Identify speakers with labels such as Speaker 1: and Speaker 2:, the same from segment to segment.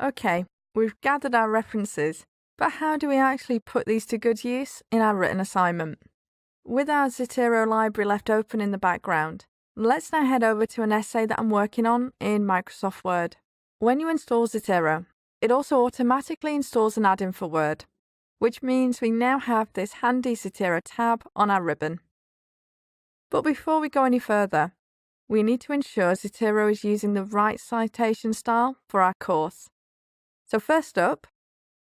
Speaker 1: Okay, we've gathered our references, but how do we actually put these to good use in our written assignment? With our Zotero library left open in the background, let's now head over to an essay that I'm working on in Microsoft Word. When you install Zotero, it also automatically installs an add-in for Word, which means we now have this handy Zotero tab on our ribbon. But before we go any further, we need to ensure Zotero is using the right citation style for our course. So first up,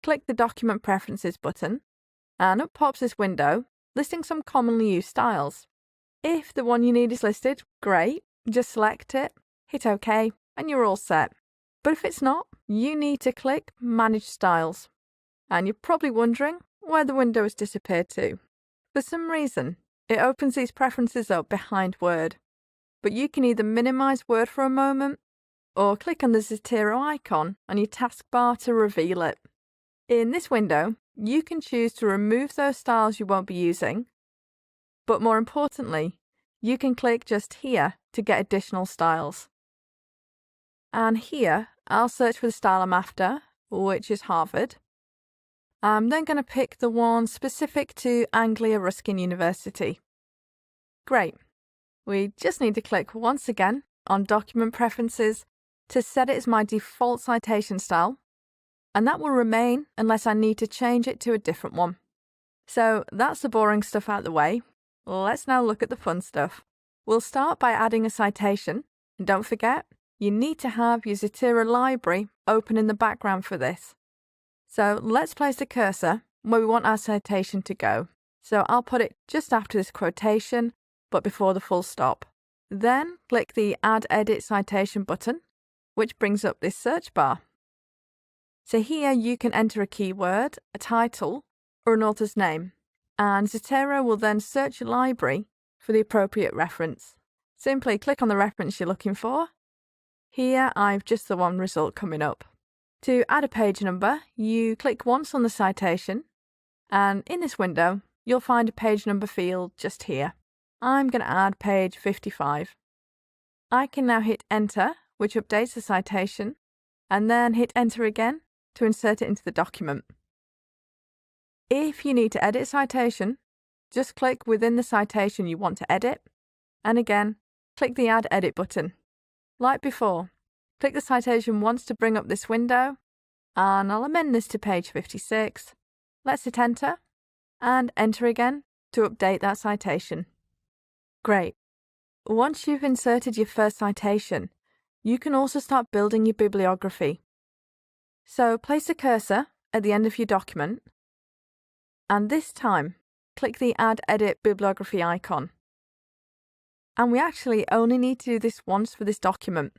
Speaker 1: click the Document Preferences button, and up pops this window listing some commonly used styles. If the one you need is listed, great, just select it, hit OK, and you're all set. But if it's not, you need to click Manage Styles. And you're probably wondering where the window has disappeared to. For some reason, it opens these preferences up behind Word. But you can either minimize Word for a moment, or click on the Zotero icon on your taskbar to reveal it. In this window, you can choose to remove those styles you won't be using, but more importantly, you can click just here to get additional styles. And here, I'll search for the style I'm after, which is Harvard. I'm then going to pick the one specific to Anglia Ruskin University. Great. We just need to click once again on Document Preferences to set it as my default citation style, and that will remain unless I need to change it to a different one. So that's the boring stuff out the way. Let's now look at the fun stuff. We'll start by adding a citation, and don't forget, you need to have your Zotero library open in the background for this. So let's place the cursor where we want our citation to go. So I'll put it just after this quotation, but before the full stop. Then click the Add Edit Citation button, which brings up this search bar. So here you can enter a keyword, a title, or an author's name, and Zotero will then search your library for the appropriate reference. Simply click on the reference you're looking for. Here I've just the one result coming up. To add a page number, you click once on the citation, and in this window, you'll find a page number field just here. I'm going to add page 55. I can now hit Enter, which updates the citation, and then hit Enter again to insert it into the document. If you need to edit a citation, just click within the citation you want to edit, and again, click the Add Edit button. Like before, click the citation once to bring up this window, and I'll amend this to page 56. Let's hit Enter, and Enter again to update that citation. Great. Once you've inserted your first citation, you can also start building your bibliography. So place a cursor at the end of your document, and this time, click the Add Edit Bibliography icon. And we actually only need to do this once for this document.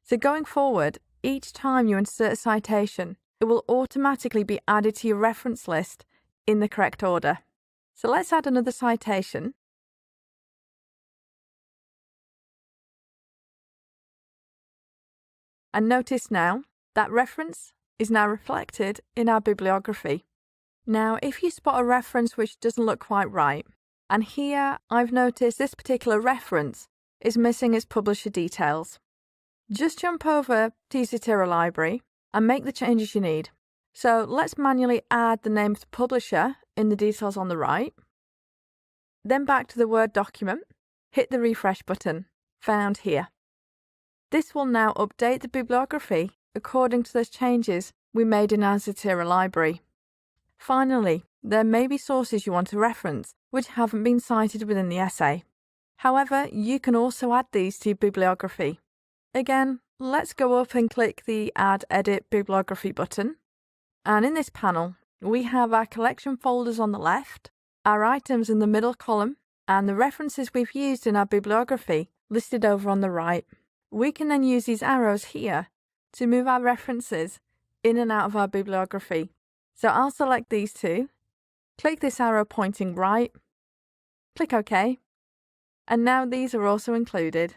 Speaker 1: So going forward, each time you insert a citation, it will automatically be added to your reference list in the correct order. So let's add another citation. And notice now that reference is now reflected in our bibliography. Now, if you spot a reference which doesn't look quite right, and here I've noticed this particular reference is missing its publisher details, just jump over to your Zotero library and make the changes you need. So let's manually add the name of the publisher in the details on the right. Then back to the Word document, hit the refresh button, found here. This will now update the bibliography according to those changes we made in our Zotero library. Finally, there may be sources you want to reference which haven't been cited within the essay. However, you can also add these to your bibliography. Again, let's go up and click the Add Edit Bibliography button. And in this panel, we have our collection folders on the left, our items in the middle column, and the references we've used in our bibliography listed over on the right. We can then use these arrows here to move our references in and out of our bibliography. So I'll select these two, click this arrow pointing right, click OK, and now these are also included.